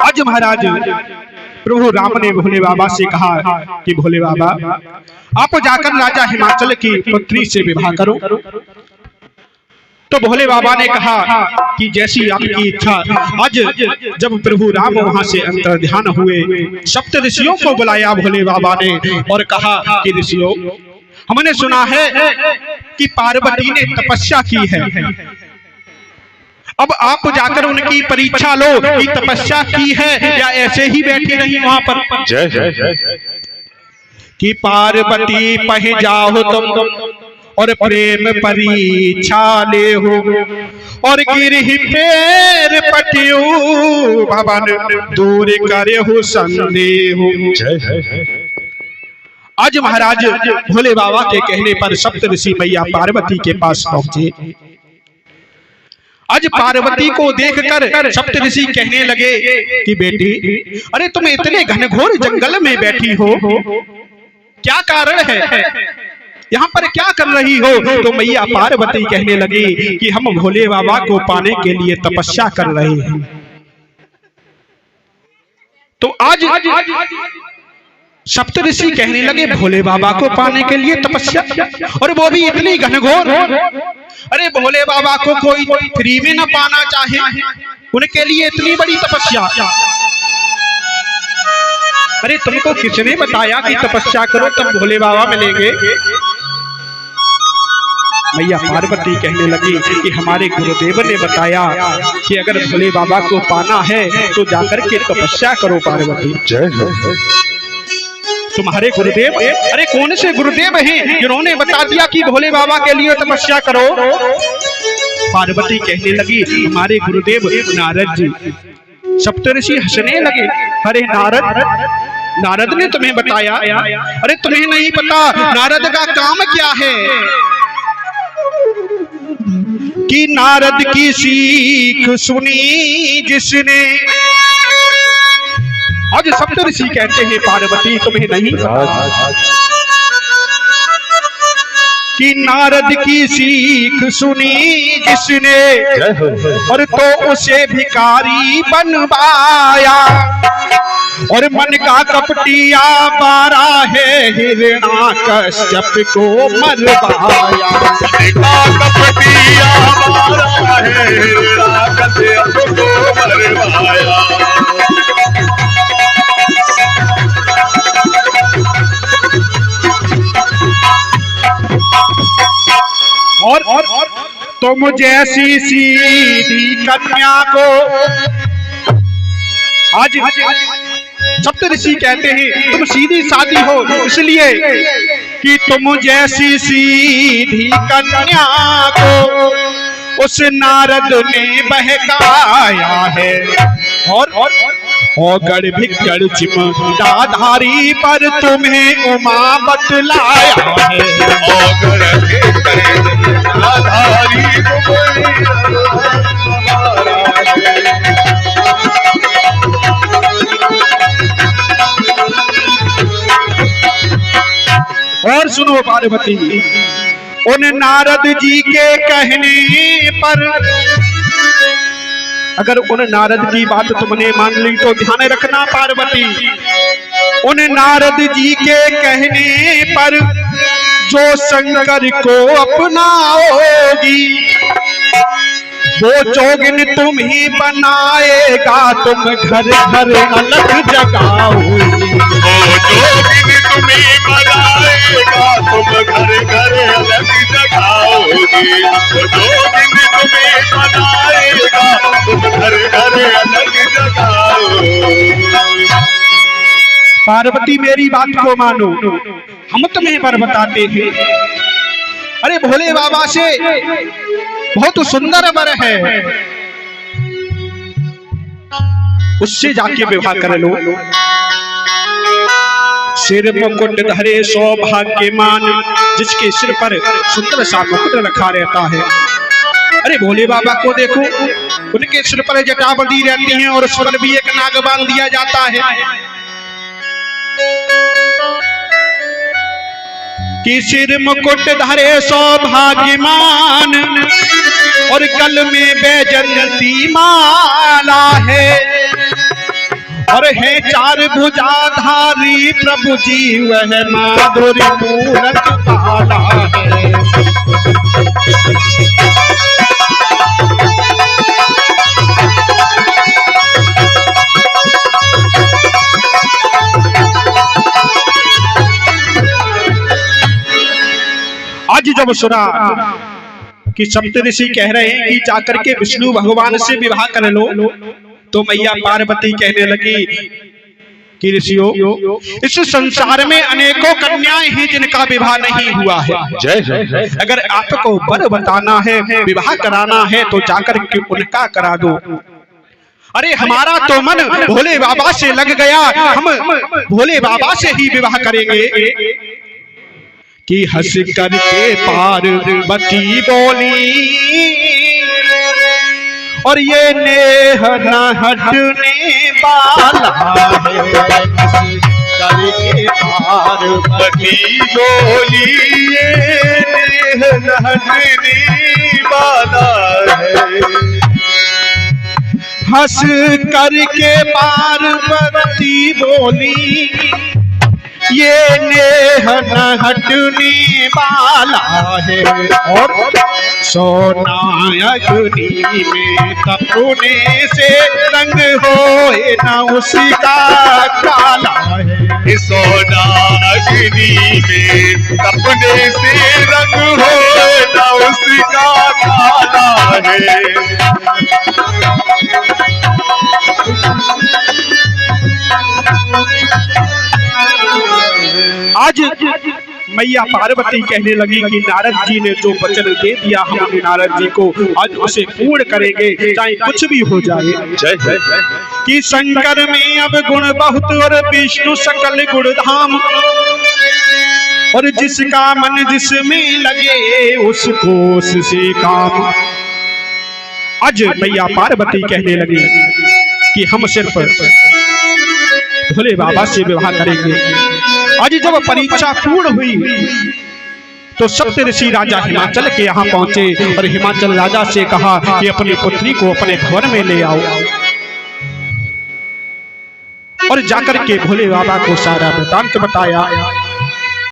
आज महाराज प्रभु राम ने भोले बाबा से कहा कि भोले बाबा आप जाकर राजा हिमाचल की पुत्री से विवाह करो। तो भोले बाबा ने कहा कि जैसी आपकी इच्छा। आज जब प्रभु राम वहां से अंतर्ध्यान हुए, सप्त ऋषियों को बुलाया भोले बाबा ने और कहा कि ऋषियों, हमने सुना है कि पार्वती ने तपस्या की है, अब आप जाकर उनकी परीक्षा लो कि तपस्या की है या ऐसे ही बैठी रही वहां पर। जय जय जय। कि पार्वती पह जाओ तुम और प्रेम परीक्षा ले हो और गिरहि पैर पटियो भवन दूर करे हो संदेह। जय जय जय। आज महाराज भोले बाबा के कहने पर सप्त ऋषि मैया पार्वती के पास पहुंचे। आज पार्वती को देखकर सप्त ऋषि कहने लगे कि बेटी, अरे तुम इतने घनघोर जंगल में बैठी हो, क्या कारण है, यहाँ पर क्या कर रही हो? तो मैया पार्वती कहने लगी कि हम भोले बाबा को पाने के लिए तपस्या कर रहे हैं। तो आज सप्त ऋषि कहने लगे भोले बाबा को पाने के लिए तपस्या, और वो भी इतनी घनघोर। अरे भोले बाबा को कोई फ्री में न पाना चाहे, उनके लिए इतनी बड़ी तपस्या। अरे तुमको किसने बताया कि तपस्या करो तब भोले बाबा मिलेंगे? मैया पार्वती कहने लगी कि हमारे गुरुदेव ने बताया कि अगर भोले बाबा को पाना है तो जाकर के तपस्या करो पार्वती। जय जय। तुम्हारे गुरुदेव? अरे कौन से गुरुदेव हैं जिन्होंने बता दिया कि भोले बाबा के लिए तपस्या करो? पार्वती कहने लगी हमारे गुरुदेव नारद जी। सप्तऋषि हंसने लगे, अरे नारद ने तुम्हें बताया? अरे तुम्हें नहीं पता नारद का काम क्या है? कि नारद की सीख सुनी जिसने। आज सप्तऋषि कहते हैं पार्वती तुम्हें नहीं पता कि नारद की सीख सुनी जिसने और तो उसे भिखारी बनवाया और मन का कपटिया बारा है हिरणा कश्यप को मरवाया। कपटिया बारा है हिरणा कश्यप को मरवाया। और तुम जैसी सीधी कन्या को आज सप्त ऋषि कहते हैं तुम सीधी सादी हो, इसलिए कि तुम जैसी सीधी कन्या को उस नारद ने बहकाया है और गढ़ भिक्कड़ चिमटाधारी पर तुम्हें उमा बतलाया है। और सुनो पार्वती, उन नारद जी के कहने पर अगर उन नारद की बात तुमने मान ली तो ध्यान रखना पार्वती, उन नारद जी के कहने पर जो शंकर को अपनाओगी वो जोगिन तुम ही बनाएगा, तुम घर घर अलग जगाओगी। वो जोगिन तुम ही बनाएगा, तुम घर घर अलग जगाओगी। वो जोगिन तुम ही बनाएगा, तुम घर घर अलग जगाओगी। पार्वती मेरी बात को मानो, हम तुम्हें पर बताते हैं। अरे भोले बाबा से बहुत सुंदर वर है, उससे जाके विवाह कर लो। सिर मुकुट धरे सौभाग्यमान, जिसके सिर पर सुंदर सा मुकुट रखा रहता है। अरे भोले बाबा को देखो, उनके सिर पर जटा बंधी रहती है और उस पर भी एक नाग बांध दिया जाता है कि सिर मुकुट धरे सौभाग्यमान और गल में बैजंती माला है। है चार भुजाधारी प्रभु जी वह माधुरी मूरत बाला है। आज जब सुना कि सप्तऋषि कह रहे हैं कि जाकर के विष्णु भगवान से विवाह कर लो, तो मैया पार्वती कहने लगी कि ऋषियों, इस संसार में अनेकों कन्याएं हैं जिनका विवाह नहीं हुआ है। जय जय। अगर आपको वर बताना है, विवाह कराना है, तो जाकर के उनका करा दो। अरे हमारा तो मन भोले बाबा से लग गया, हम भोले बाबा से ही विवाह करेंगे। कि हंस करके पार्वती बोली और ये नेह न हटने वाला है। करके पार्वती बोली ये नेह न हटने वाला है। हंस करके पार्वती बोली ये नेह न हटने वाला है। और सोना अग्नि में तपने से रंग होए न उसका काला है। सोना अग्नि में तपने से रंग होए न उसका काला है। आज मैया पार्वती कहने लगी कि नारद जी ने जो वचन दे दिया हमने नारद जी को, आज उसे पूर्ण करेंगे चाहे कुछ भी हो जाए। जय जय। कि शंकर में अब गुण बहुत और विष्णु सकल गुण धाम, और जिसका मन जिसमें लगे उसको उससे काम। आज मैया पार्वती कहने लगी कि हम सिर्फ भोले बाबा से विवाह करेंगे। आज जब परीक्षा पूर्ण हुई तो सप्तऋषि राजा हिमाचल के यहाँ पहुंचे और हिमाचल राजा से कहा कि अपनी पुत्री को अपने घर में ले आओ। और जाकर के भोले बाबा को सारा वृतांत बताया।